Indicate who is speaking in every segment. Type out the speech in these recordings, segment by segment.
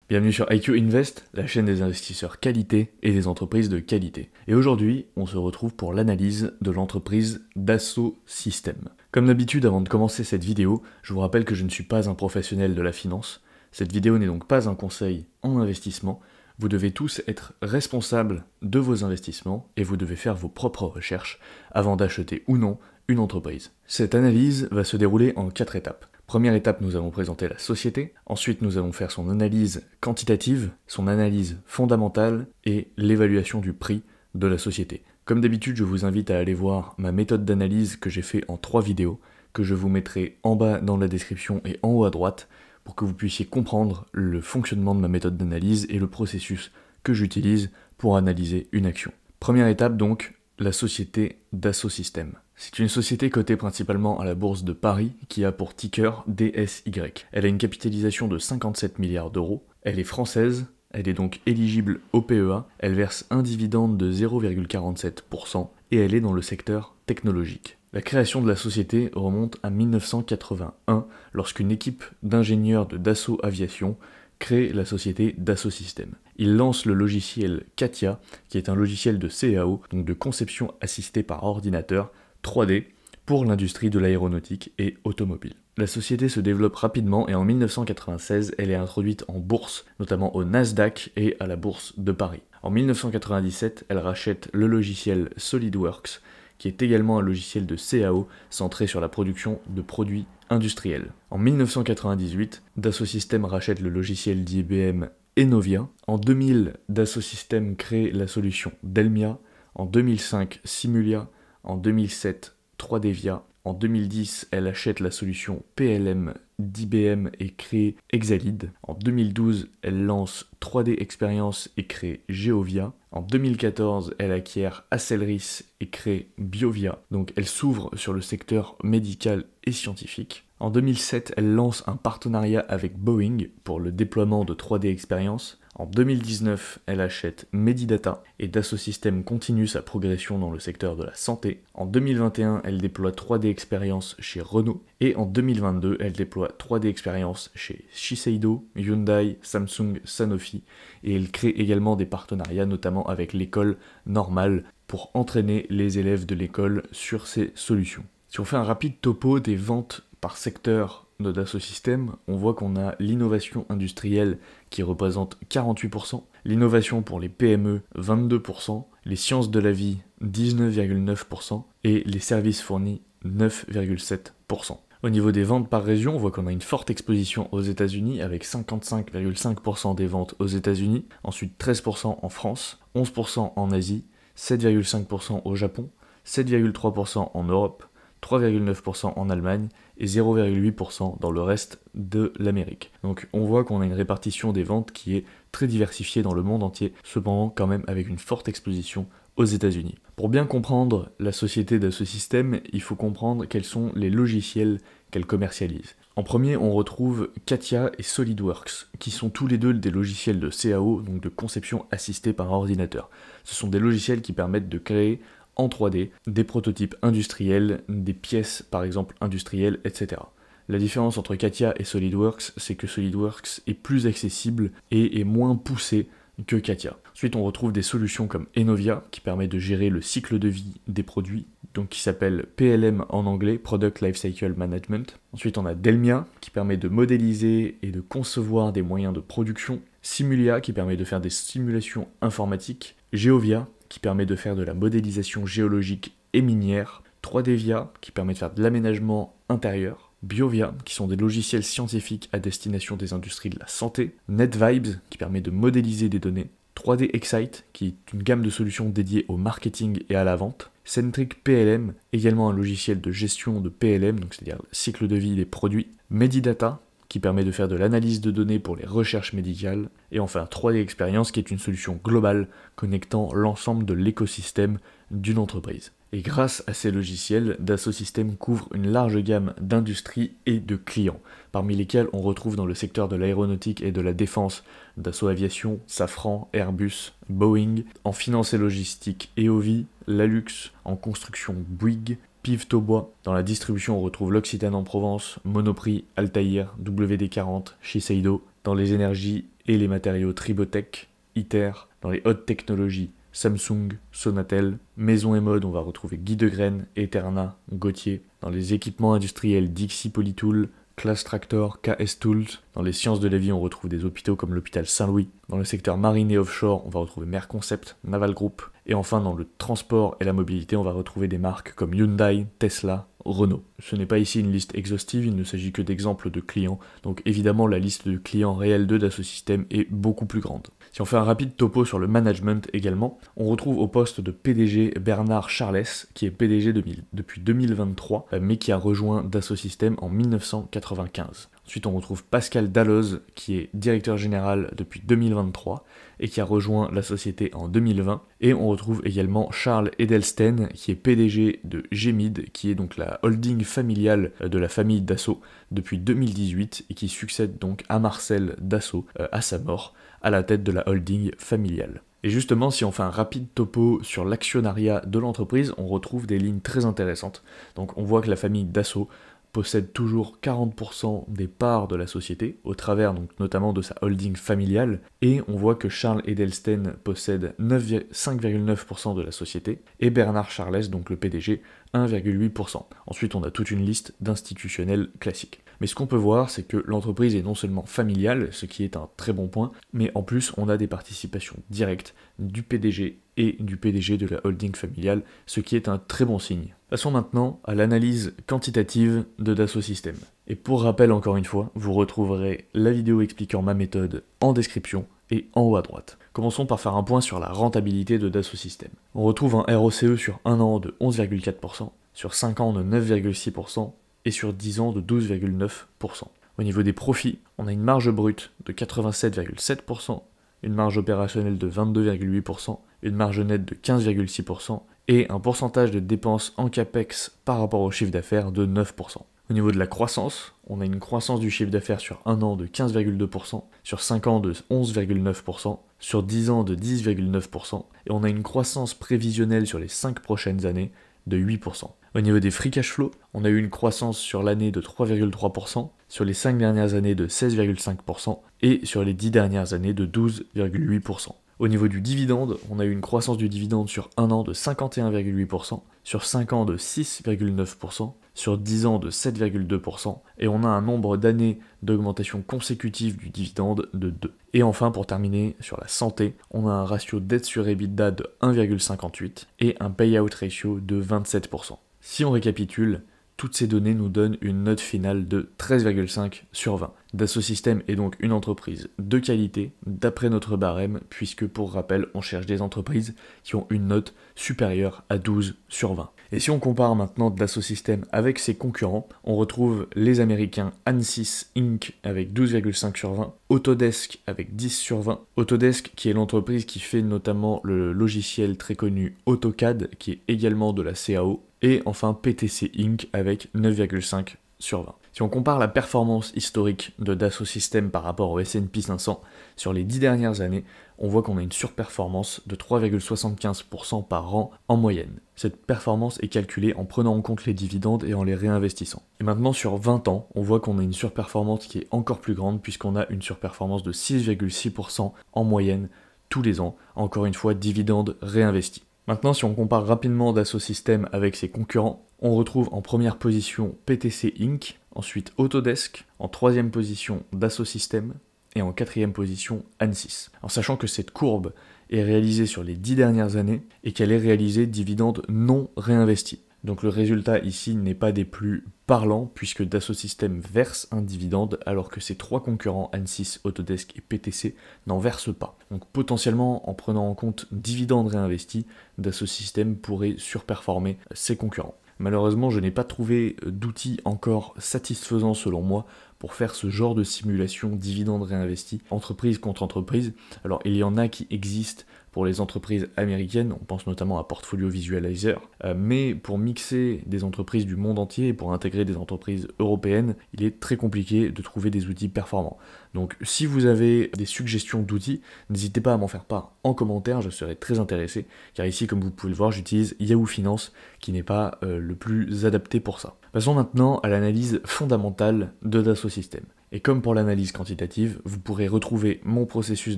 Speaker 1: Bienvenue sur IQ Invest, la chaîne des investisseurs qualité et des entreprises de qualité. Et aujourd'hui, on se retrouve pour l'analyse de l'entreprise Dassault Systèmes. Comme d'habitude, avant de commencer cette vidéo, je vous rappelle que je ne suis pas un professionnel de la finance. Cette vidéo n'est donc pas un conseil en investissement. Vous devez tous être responsables de vos investissements et vous devez faire vos propres recherches avant d'acheter ou non une entreprise. Cette analyse va se dérouler en 4 étapes. Première étape, nous allons présenter la société. Ensuite, nous allons faire son analyse quantitative, son analyse fondamentale et l'évaluation du prix de la société. Comme d'habitude, je vous invite à aller voir ma méthode d'analyse que j'ai fait en 3 vidéos, que je vous mettrai en bas dans la description et en haut à droite, pour que vous puissiez comprendre le fonctionnement de ma méthode d'analyse et le processus que j'utilise pour analyser une action. Première étape donc, la société Dassault Systèmes. C'est une société cotée principalement à la bourse de Paris qui a pour ticker DSY. Elle a une capitalisation de 57 milliards d'euros, elle est française, elle est donc éligible au PEA, elle verse un dividende de 0,47% et elle est dans le secteur technologique. La création de la société remonte à 1981 lorsqu'une équipe d'ingénieurs de Dassault Aviation crée la société Dassault Systèmes. Il lance le logiciel CATIA, qui est un logiciel de CAO, donc de conception assistée par ordinateur 3D, pour l'industrie de l'aéronautique et automobile. La société se développe rapidement et en 1996, elle est introduite en bourse, notamment au Nasdaq et à la bourse de Paris. En 1997, elle rachète le logiciel SolidWorks, qui est également un logiciel de CAO centré sur la production de produits industriels. En 1998, Dassault Systèmes rachète le logiciel d'IBM Enovia. En 2000, Dassault Systèmes crée la solution Delmia. En 2005, Simulia. En 2007, 3Devia. En 2010, elle achète la solution PLM d'IBM et crée Exalid. En 2012, elle lance 3D Experience et crée Geovia. En 2014, elle acquiert Accelris et crée Biovia. Donc elle s'ouvre sur le secteur médical et scientifique. En 2007, elle lance un partenariat avec Boeing pour le déploiement de 3D Experience. En 2019, elle achète Medidata et Dassault Systèmes continue sa progression dans le secteur de la santé. En 2021, elle déploie 3D Experience chez Renault. Et en 2022, elle déploie 3D Experience chez Shiseido, Hyundai, Samsung, Sanofi. Et elle crée également des partenariats, notamment avec l'école normale, pour entraîner les élèves de l'école sur ces solutions. Si on fait un rapide topo des ventes par secteur de Dassault Systèmes, on voit qu'on a l'innovation industrielle qui représente 48%, l'innovation pour les PME 22%, les sciences de la vie 19,9% et les services fournis 9,7%. Au niveau des ventes par région, on voit qu'on a une forte exposition aux États-Unis avec 55,5% des ventes aux États-Unis, ensuite 13% en France, 11% en Asie, 7,5% au Japon, 7,3% en Europe, 3,9% en Allemagne et 0,8% dans le reste de l'Amérique. Donc on voit qu'on a une répartition des ventes qui est très diversifiée dans le monde entier, cependant quand même avec une forte exposition aux États-Unis. Pour bien comprendre la société Dassault Systèmes, il faut comprendre quels sont les logiciels qu'elle commercialise. En premier, on retrouve CATIA et SolidWorks, qui sont tous les deux des logiciels de CAO, donc de conception assistée par ordinateur. Ce sont des logiciels qui permettent de créer en 3D, des prototypes industriels, des pièces par exemple industrielles, etc. La différence entre CATIA et SolidWorks, c'est que SolidWorks est plus accessible et est moins poussé que CATIA. Ensuite, on retrouve des solutions comme Enovia, qui permet de gérer le cycle de vie des produits, donc qui s'appelle PLM en anglais, Product Lifecycle Management. Ensuite, on a Delmia, qui permet de modéliser et de concevoir des moyens de production. Simulia, qui permet de faire des simulations informatiques. Geovia, qui permet de faire de la modélisation géologique et minière, 3Devia, qui permet de faire de l'aménagement intérieur, Biovia, qui sont des logiciels scientifiques à destination des industries de la santé, NetVibes, qui permet de modéliser des données, 3D Excite, qui est une gamme de solutions dédiées au marketing et à la vente, Centric PLM, également un logiciel de gestion de PLM, donc c'est-à-dire le cycle de vie des produits, Medidata, qui permet de faire de l'analyse de données pour les recherches médicales, et enfin 3D Experience qui est une solution globale connectant l'ensemble de l'écosystème d'une entreprise. Et grâce à ces logiciels, Dassault Systèmes couvre une large gamme d'industries et de clients, parmi lesquels on retrouve dans le secteur de l'aéronautique et de la défense Dassault Aviation, Safran, Airbus, Boeing, en finance et logistique EOVI, Lalux, en construction Bouygues, Pive-Taubois. Dans la distribution, on retrouve l'Occitane en Provence, Monoprix, Altaïr, WD-40, Shiseido. Dans les énergies et les matériaux Tribotech, ITER, dans les hautes technologies, Samsung, Sonatel, Maison et Mode, on va retrouver Guy Degraine, Eterna, Gauthier, dans les équipements industriels Dixie Polytool, Class Tractor, KS Tools. Dans les sciences de la vie, on retrouve des hôpitaux comme l'hôpital Saint-Louis. Dans le secteur marine et offshore, on va retrouver Merconcept, Naval Group. Et enfin, dans le transport et la mobilité, on va retrouver des marques comme Hyundai, Tesla, Renault. Ce n'est pas ici une liste exhaustive, il ne s'agit que d'exemples de clients. Donc évidemment, la liste de clients réels de Dassault Systèmes est beaucoup plus grande. Si on fait un rapide topo sur le management également, on retrouve au poste de PDG Bernard Charles, qui est PDG depuis 2023, mais qui a rejoint Dassault Systèmes en 1995. Ensuite, on retrouve Pascal Dalloz, qui est directeur général depuis 2023 et qui a rejoint la société en 2020. Et on retrouve également Charles Edelsten, qui est PDG de Gemid, qui est donc la holding familiale de la famille Dassault depuis 2018 et qui succède donc à Marcel Dassault à sa mort, à la tête de la holding familiale. Et justement, si on fait un rapide topo sur l'actionnariat de l'entreprise, on retrouve des lignes très intéressantes. Donc on voit que la famille Dassault possède toujours 40% des parts de la société, au travers donc notamment de sa holding familiale, et on voit que Charles Edelsten possède 5,9% de la société, et Bernard Charles, donc le PDG, 1,8%. Ensuite, on a toute une liste d'institutionnels classiques. Mais ce qu'on peut voir, c'est que l'entreprise est non seulement familiale, ce qui est un très bon point, mais en plus, on a des participations directes du PDG et du PDG de la holding familiale, ce qui est un très bon signe. Passons maintenant à l'analyse quantitative de Dassault Systèmes. Et pour rappel, encore une fois, vous retrouverez la vidéo expliquant ma méthode en description et en haut à droite. Commençons par faire un point sur la rentabilité de Dassault Systèmes. On retrouve un ROCE sur 1 an de 11,4%, sur 5 ans de 9,6% et sur 10 ans de 12,9%. Au niveau des profits, on a une marge brute de 87,7%, une marge opérationnelle de 22,8%, une marge nette de 15,6% et un pourcentage de dépenses en CAPEX par rapport au chiffre d'affaires de 9%. Au niveau de la croissance, on a une croissance du chiffre d'affaires sur 1 an de 15,2%, sur 5 ans de 11,9%, sur 10 ans de 10,9%, et on a une croissance prévisionnelle sur les 5 prochaines années de 8%. Au niveau des free cash flow, on a eu une croissance sur l'année de 3,3%, sur les 5 dernières années de 16,5% et sur les 10 dernières années de 12,8%. Au niveau du dividende, on a eu une croissance du dividende sur 1 an de 51,8%, sur 5 ans de 6,9%, sur 10 ans de 7,2%, et on a un nombre d'années d'augmentation consécutive du dividende de 2. Et enfin, pour terminer, sur la santé, on a un ratio dette sur EBITDA de 1,58 et un payout ratio de 27%. Si on récapitule, toutes ces données nous donnent une note finale de 13,5 sur 20. Dassault Systèmes est donc une entreprise de qualité, d'après notre barème, puisque pour rappel, on cherche des entreprises qui ont une note supérieure à 12 sur 20. Et si on compare maintenant Dassault Systèmes avec ses concurrents, on retrouve les américains Ansys Inc. avec 12,5 sur 20, Autodesk avec 10 sur 20, Autodesk qui est l'entreprise qui fait notamment le logiciel très connu AutoCAD, qui est également de la CAO, et enfin PTC Inc. avec 9,5 sur 20. Si on compare la performance historique de Dassault Systèmes par rapport au S&P 500 sur les 10 dernières années, on voit qu'on a une surperformance de 3,75% par an en moyenne. Cette performance est calculée en prenant en compte les dividendes et en les réinvestissant. Et maintenant sur 20 ans, on voit qu'on a une surperformance qui est encore plus grande puisqu'on a une surperformance de 6,6% en moyenne tous les ans, encore une fois dividendes réinvestis. Maintenant, si on compare rapidement Dassault Systèmes avec ses concurrents, on retrouve en première position PTC Inc., ensuite Autodesk, en troisième position Dassault Systèmes, et en quatrième position Ansys. En sachant que cette courbe est réalisée sur les 10 dernières années et qu'elle est réalisée dividendes non réinvestis. Donc le résultat ici n'est pas des plus parlants puisque Dassault Systèmes verse un dividende alors que ses trois concurrents Ansys, Autodesk et PTC n'en versent pas. Donc potentiellement en prenant en compte dividendes réinvestis, Dassault Systèmes pourrait surperformer ses concurrents. Malheureusement, je n'ai pas trouvé d'outils encore satisfaisants selon moi pour faire ce genre de simulation dividendes réinvestis, entreprise contre entreprise. Alors il y en a qui existent pour les entreprises américaines, on pense notamment à Portfolio Visualizer, mais pour mixer des entreprises du monde entier et pour intégrer des entreprises européennes, il est très compliqué de trouver des outils performants. Donc si vous avez des suggestions d'outils, n'hésitez pas à m'en faire part en commentaire, je serai très intéressé, car ici comme vous pouvez le voir, j'utilise Yahoo Finance qui n'est pas le plus adapté pour ça. Passons maintenant à l'analyse fondamentale de Dassault Systèmes. Et comme pour l'analyse quantitative, vous pourrez retrouver mon processus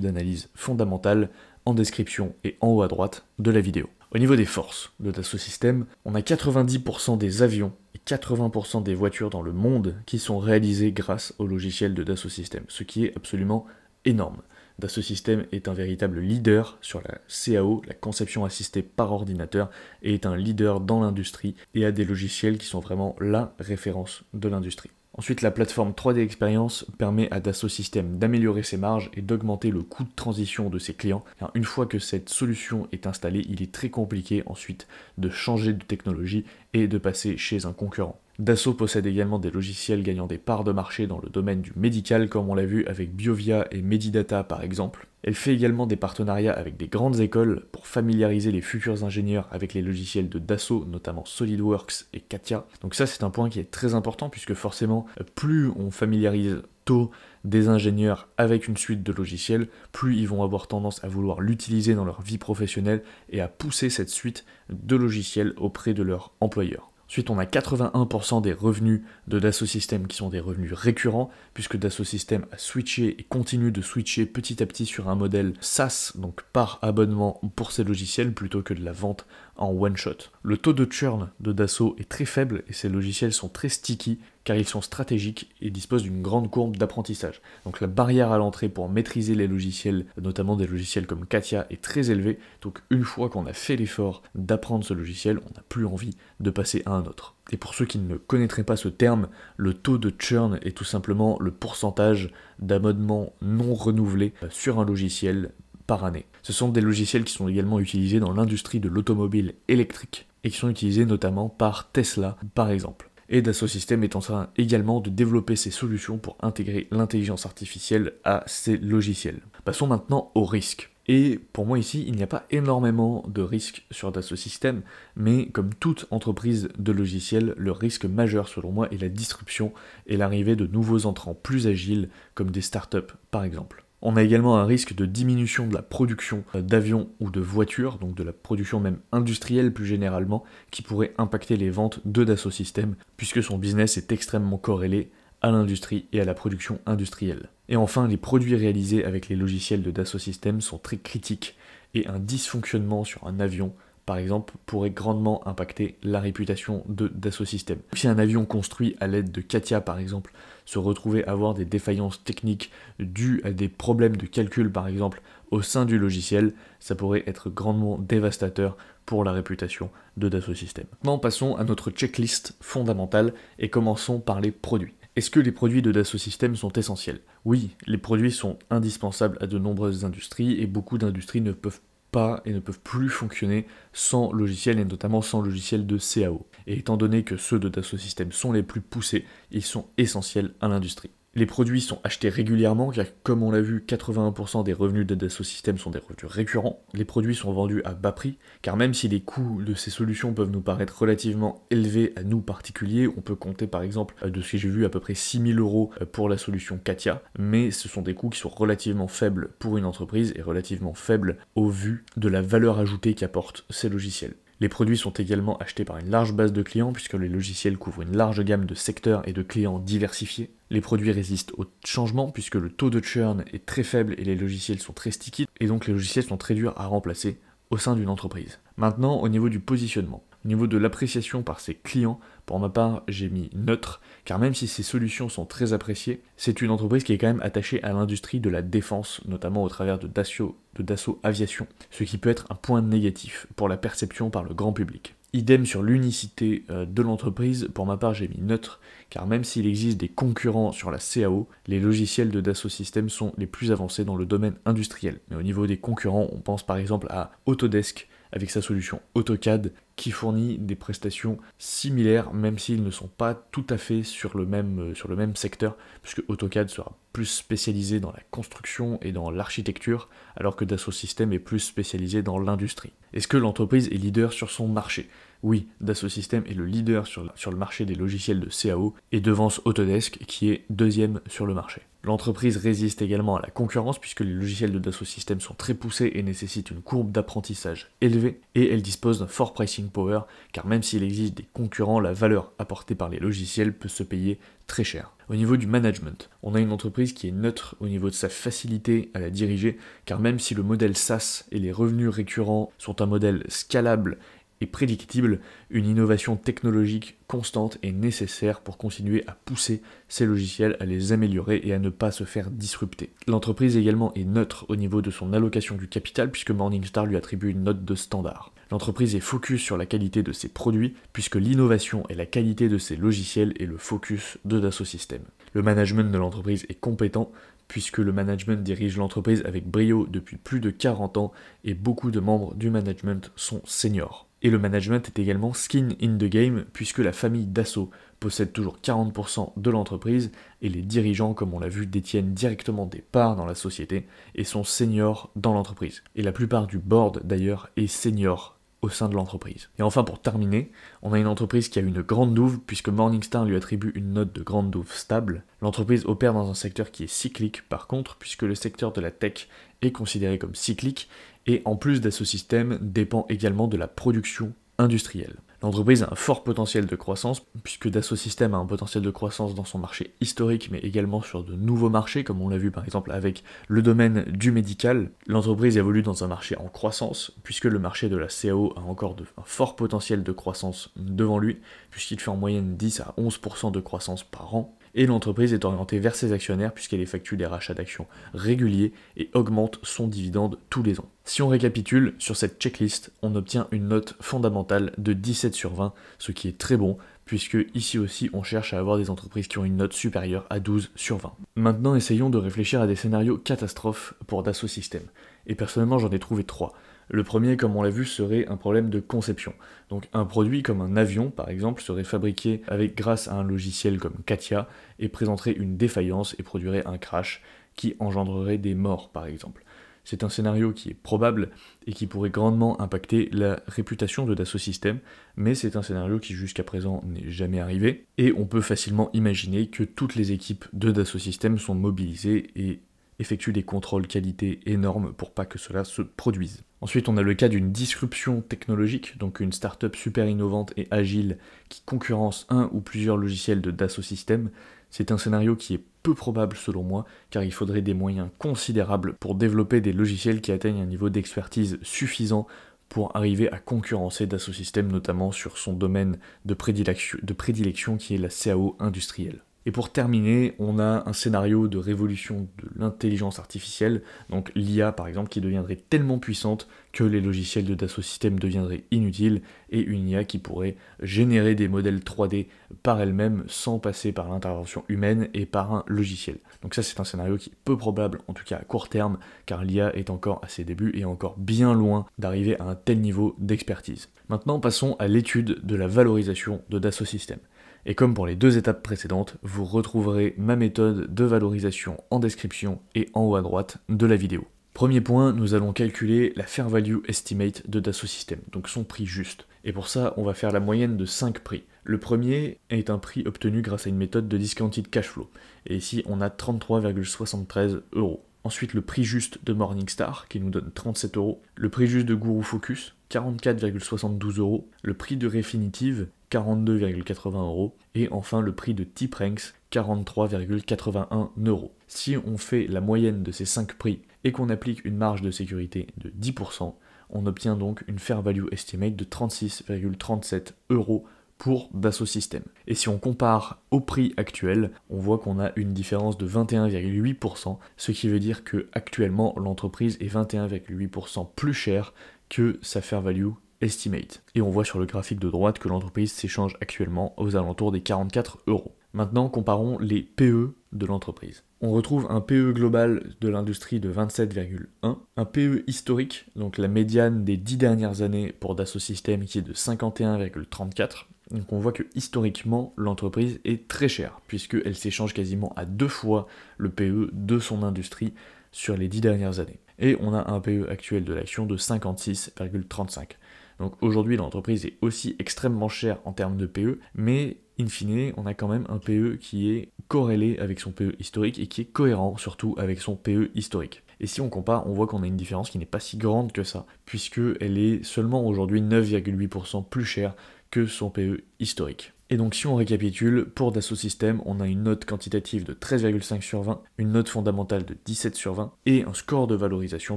Speaker 1: d'analyse fondamentale en description et en haut à droite de la vidéo. Au niveau des forces de Dassault Systèmes, on a 90% des avions et 80% des voitures dans le monde qui sont réalisées grâce au logiciel de Dassault Systèmes, ce qui est absolument énorme. Dassault Systèmes est un véritable leader sur la CAO, la conception assistée par ordinateur, et est un leader dans l'industrie et a des logiciels qui sont vraiment la référence de l'industrie. Ensuite, la plateforme 3D Experience permet à Dassault Systèmes d'améliorer ses marges et d'augmenter le coût de transition de ses clients, car une fois que cette solution est installée, il est très compliqué ensuite de changer de technologie et de passer chez un concurrent. Dassault possède également des logiciels gagnant des parts de marché dans le domaine du médical, comme on l'a vu avec Biovia et Medidata par exemple. Elle fait également des partenariats avec des grandes écoles pour familiariser les futurs ingénieurs avec les logiciels de Dassault, notamment SolidWorks et CATIA. Donc ça c'est un point qui est très important puisque forcément plus on familiarise tôt des ingénieurs avec une suite de logiciels, plus ils vont avoir tendance à vouloir l'utiliser dans leur vie professionnelle et à pousser cette suite de logiciels auprès de leurs employeurs. Ensuite, on a 81% des revenus de Dassault Systèmes qui sont des revenus récurrents, puisque Dassault Systèmes a switché et continue de switcher petit à petit sur un modèle SaaS, donc par abonnement pour ces logiciels, plutôt que de la vente en one-shot. Le taux de churn de Dassault est très faible et ces logiciels sont très sticky, car ils sont stratégiques et disposent d'une grande courbe d'apprentissage. Donc la barrière à l'entrée pour maîtriser les logiciels, notamment des logiciels comme CATIA, est très élevée. Donc une fois qu'on a fait l'effort d'apprendre ce logiciel, on n'a plus envie de passer à un autre. Et pour ceux qui ne connaîtraient pas ce terme, le taux de churn est tout simplement le pourcentage d'abonnements non renouvelés sur un logiciel par année. Ce sont des logiciels qui sont également utilisés dans l'industrie de l'automobile électrique et qui sont utilisés notamment par Tesla par exemple. Et Dassault Systèmes est en train également de développer ses solutions pour intégrer l'intelligence artificielle à ces logiciels. Passons maintenant aux risques. Et pour moi ici, il n'y a pas énormément de risques sur Dassault Systèmes, mais comme toute entreprise de logiciels, le risque majeur selon moi est la disruption et l'arrivée de nouveaux entrants plus agiles, comme des startups par exemple. On a également un risque de diminution de la production d'avions ou de voitures, donc de la production même industrielle plus généralement, qui pourrait impacter les ventes de Dassault Systèmes, puisque son business est extrêmement corrélé à l'industrie et à la production industrielle. Et enfin, les produits réalisés avec les logiciels de Dassault Systèmes sont très critiques, et un dysfonctionnement sur un avion, par exemple, pourrait grandement impacter la réputation de Dassault Systèmes. Si un avion construit à l'aide de CATIA, par exemple, se retrouvait à avoir des défaillances techniques dues à des problèmes de calcul, par exemple, au sein du logiciel, ça pourrait être grandement dévastateur pour la réputation de Dassault Systèmes. Maintenant, passons à notre checklist fondamentale et commençons par les produits. Est-ce que les produits de Dassault Systèmes sont essentiels? Oui, les produits sont indispensables à de nombreuses industries et beaucoup d'industries ne peuvent pas et ne peuvent plus fonctionner sans logiciel et notamment sans logiciel de CAO. Et étant donné que ceux de Dassault Systèmes sont les plus poussés, ils sont essentiels à l'industrie. Les produits sont achetés régulièrement, car comme on l'a vu, 81% des revenus de Dassault Systèmes sont des revenus récurrents. Les produits sont vendus à bas prix, car même si les coûts de ces solutions peuvent nous paraître relativement élevés à nous particuliers, on peut compter par exemple, de ce que j'ai vu, à peu près 6 000 € pour la solution CATIA, mais ce sont des coûts qui sont relativement faibles pour une entreprise et relativement faibles au vu de la valeur ajoutée qu'apportent ces logiciels. Les produits sont également achetés par une large base de clients puisque les logiciels couvrent une large gamme de secteurs et de clients diversifiés. Les produits résistent au changement puisque le taux de churn est très faible et les logiciels sont très sticky et donc les logiciels sont très durs à remplacer au sein d'une entreprise. Maintenant, au niveau du positionnement, au niveau de l'appréciation par ses clients, pour ma part, j'ai mis neutre, car même si ces solutions sont très appréciées, c'est une entreprise qui est quand même attachée à l'industrie de la défense, notamment au travers de Dassault Aviation, ce qui peut être un point négatif pour la perception par le grand public. Idem sur l'unicité de l'entreprise, pour ma part j'ai mis neutre, car même s'il existe des concurrents sur la CAO, les logiciels de Dassault Systèmes sont les plus avancés dans le domaine industriel. Mais au niveau des concurrents, on pense par exemple à Autodesk, avec sa solution AutoCAD, qui fournit des prestations similaires, même s'ils ne sont pas tout à fait sur le même secteur, puisque AutoCAD sera plus spécialisé dans la construction et dans l'architecture, alors que Dassault Systèmes est plus spécialisé dans l'industrie. Est-ce que l'entreprise est leader sur son marché? Oui, Dassault Systèmes est le leader sur le marché des logiciels de CAO, et devance Autodesk, qui est deuxième sur le marché. L'entreprise résiste également à la concurrence puisque les logiciels de Dassault Systèmes sont très poussés et nécessitent une courbe d'apprentissage élevée, et elle dispose d'un fort pricing power car même s'il existe des concurrents, la valeur apportée par les logiciels peut se payer très cher. Au niveau du management, on a une entreprise qui est neutre au niveau de sa facilité à la diriger, car même si le modèle SaaS et les revenus récurrents sont un modèle scalable et prédictible, une innovation technologique constante est nécessaire pour continuer à pousser ces logiciels, à les améliorer et à ne pas se faire disrupter. L'entreprise également est neutre au niveau de son allocation du capital puisque Morningstar lui attribue une note de standard. L'entreprise est focus sur la qualité de ses produits puisque l'innovation et la qualité de ses logiciels est le focus de Dassault Systèmes. Le management de l'entreprise est compétent puisque le management dirige l'entreprise avec brio depuis plus de 40 ans et beaucoup de membres du management sont seniors. Et le management est également skin in the game puisque la famille Dassault possède toujours 40% de l'entreprise et les dirigeants, comme on l'a vu, détiennent directement des parts dans la société et sont seniors dans l'entreprise. Et la plupart du board d'ailleurs est senior au sein de l'entreprise. Et enfin pour terminer, on a une entreprise qui a une grande douve puisque Morningstar lui attribue une note de grande douve stable. L'entreprise opère dans un secteur qui est cyclique par contre puisque le secteur de la tech est considéré comme cyclique et en plus Dassault Systèmes dépend également de la production industrielle. L'entreprise a un fort potentiel de croissance, puisque Dassault Systèmes a un potentiel de croissance dans son marché historique, mais également sur de nouveaux marchés, comme on l'a vu par exemple avec le domaine du médical. L'entreprise évolue dans un marché en croissance, puisque le marché de la CAO a encore un fort potentiel de croissance devant lui, puisqu'il fait en moyenne 10 à 11% de croissance par an. Et l'entreprise est orientée vers ses actionnaires puisqu'elle effectue des rachats d'actions réguliers et augmente son dividende tous les ans. Si on récapitule, sur cette checklist, on obtient une note fondamentale de 17 sur 20, ce qui est très bon, puisque ici aussi on cherche à avoir des entreprises qui ont une note supérieure à 12 sur 20. Maintenant essayons de réfléchir à des scénarios catastrophes pour Dassault Systèmes. Et personnellement j'en ai trouvé 3. Le premier, comme on l'a vu, serait un problème de conception. Donc un produit comme un avion, par exemple, serait fabriqué grâce à un logiciel comme CATIA et présenterait une défaillance et produirait un crash qui engendrerait des morts, par exemple. C'est un scénario qui est probable et qui pourrait grandement impacter la réputation de Dassault Systèmes, mais c'est un scénario qui jusqu'à présent n'est jamais arrivé, et on peut facilement imaginer que toutes les équipes de Dassault Systèmes sont mobilisées et effectuent des contrôles qualité énormes pour pas que cela se produise. Ensuite, on a le cas d'une disruption technologique, donc une startup super innovante et agile qui concurrence un ou plusieurs logiciels de Dassault Systèmes. C'est un scénario qui est peu probable selon moi, car il faudrait des moyens considérables pour développer des logiciels qui atteignent un niveau d'expertise suffisant pour arriver à concurrencer Dassault Systèmes, notamment sur son domaine de prédilection qui est la CAO industrielle. Et pour terminer, on a un scénario de révolution de l'intelligence artificielle, donc l'IA par exemple, qui deviendrait tellement puissante que les logiciels de Dassault Systèmes deviendraient inutiles, et une IA qui pourrait générer des modèles 3D par elle-même sans passer par l'intervention humaine et par un logiciel. Donc ça c'est un scénario qui est peu probable, en tout cas à court terme, car l'IA est encore à ses débuts et encore bien loin d'arriver à un tel niveau d'expertise. Maintenant passons à l'étude de la valorisation de Dassault Systèmes. Et comme pour les deux étapes précédentes, vous retrouverez ma méthode de valorisation en description et en haut à droite de la vidéo. Premier point, nous allons calculer la Fair Value Estimate de Dassault Systèmes, donc son prix juste. Et pour ça, on va faire la moyenne de 5 prix. Le premier est un prix obtenu grâce à une méthode de Discounted Cash Flow. Et ici, on a 33,73 €. Ensuite, le prix juste de Morningstar, qui nous donne 37 €. Le prix juste de Guru Focus, 44,72 €. Le prix de Refinitiv, 42,80 €. Et enfin, le prix de TipRanks, 43,81 €. Si on fait la moyenne de ces 5 prix et qu'on applique une marge de sécurité de 10%, on obtient donc une Fair Value Estimate de 36,37 € pour Dassault Systèmes. Et si on compare au prix actuel, on voit qu'on a une différence de 21,8%, ce qui veut dire que actuellement l'entreprise est 21,8% plus chère que sa Fair Value Estimate. Et on voit sur le graphique de droite que l'entreprise s'échange actuellement aux alentours des 44 €. Maintenant, comparons les PE de l'entreprise. On retrouve un PE global de l'industrie de 27,1, un PE historique, donc la médiane des 10 dernières années pour Dassault Systèmes qui est de 51,34. Donc on voit que historiquement, l'entreprise est très chère, puisqu'elle s'échange quasiment à 2 fois le PE de son industrie sur les 10 dernières années. Et on a un PE actuel de l'action de 56,35. Donc aujourd'hui, l'entreprise est aussi extrêmement chère en termes de PE, mais in fine, on a quand même un PE qui est corrélé avec son PE historique et qui est cohérent surtout avec son PE historique. Et si on compare, on voit qu'on a une différence qui n'est pas si grande que ça, puisqu'elle est seulement aujourd'hui 9,8% plus chère que son PE historique. Et donc si on récapitule, pour Dassault Systèmes, on a une note quantitative de 13,5 sur 20, une note fondamentale de 17 sur 20 et un score de valorisation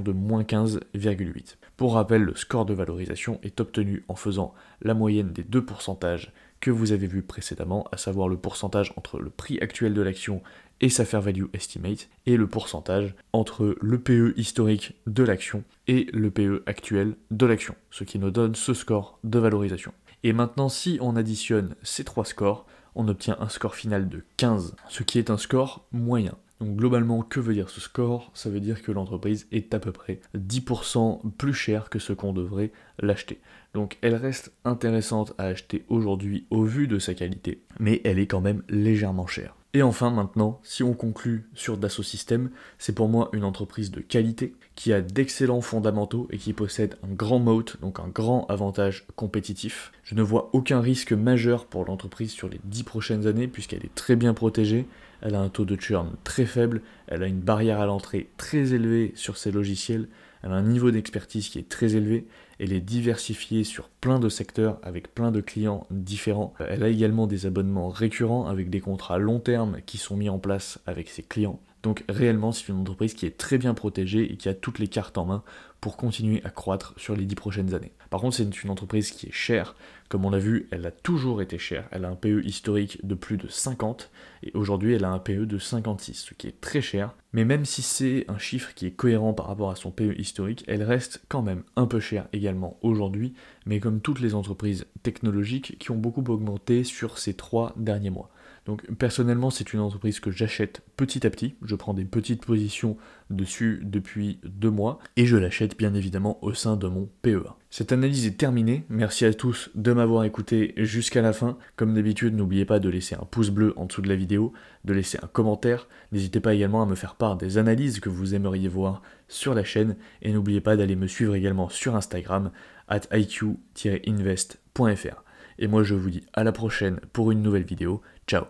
Speaker 1: de moins 15,8. Pour rappel, le score de valorisation est obtenu en faisant la moyenne des deux pourcentages que vous avez vus précédemment, à savoir le pourcentage entre le prix actuel de l'action et sa fair value estimate, et le pourcentage entre le PE historique de l'action et le PE actuel de l'action, ce qui nous donne ce score de valorisation. Et maintenant, si on additionne ces trois scores, on obtient un score final de 15, ce qui est un score moyen. Donc globalement, que veut dire ce score? Ça veut dire que l'entreprise est à peu près 10% plus chère que ce qu'on devrait l'acheter. Donc elle reste intéressante à acheter aujourd'hui au vu de sa qualité, mais elle est quand même légèrement chère. Et enfin maintenant, si on conclut sur Dassault Systèmes, c'est pour moi une entreprise de qualité, qui a d'excellents fondamentaux et qui possède un grand moat, donc un grand avantage compétitif. Je ne vois aucun risque majeur pour l'entreprise sur les 10 prochaines années, puisqu'elle est très bien protégée, elle a un taux de churn très faible, elle a une barrière à l'entrée très élevée sur ses logiciels, elle a un niveau d'expertise qui est très élevé, elle est diversifiée sur plein de secteurs avec plein de clients différents. Elle a également des abonnements récurrents avec des contrats long terme qui sont mis en place avec ses clients. Donc réellement, c'est une entreprise qui est très bien protégée et qui a toutes les cartes en main pour continuer à croître sur les 10 prochaines années. Par contre, c'est une entreprise qui est chère. Comme on l'a vu, elle a toujours été chère. Elle a un PE historique de plus de 50 et aujourd'hui, elle a un PE de 56, ce qui est très cher. Mais même si c'est un chiffre qui est cohérent par rapport à son PE historique, elle reste quand même un peu chère également aujourd'hui, mais comme toutes les entreprises technologiques qui ont beaucoup augmenté sur ces 3 derniers mois. Donc personnellement, c'est une entreprise que j'achète petit à petit, je prends des petites positions dessus depuis 2 mois, et je l'achète bien évidemment au sein de mon PEA. Cette analyse est terminée, merci à tous de m'avoir écouté jusqu'à la fin. Comme d'habitude, n'oubliez pas de laisser un pouce bleu en dessous de la vidéo, de laisser un commentaire, n'hésitez pas également à me faire part des analyses que vous aimeriez voir sur la chaîne, et n'oubliez pas d'aller me suivre également sur Instagram, @iq-invest.fr. Et moi je vous dis à la prochaine pour une nouvelle vidéo, ciao.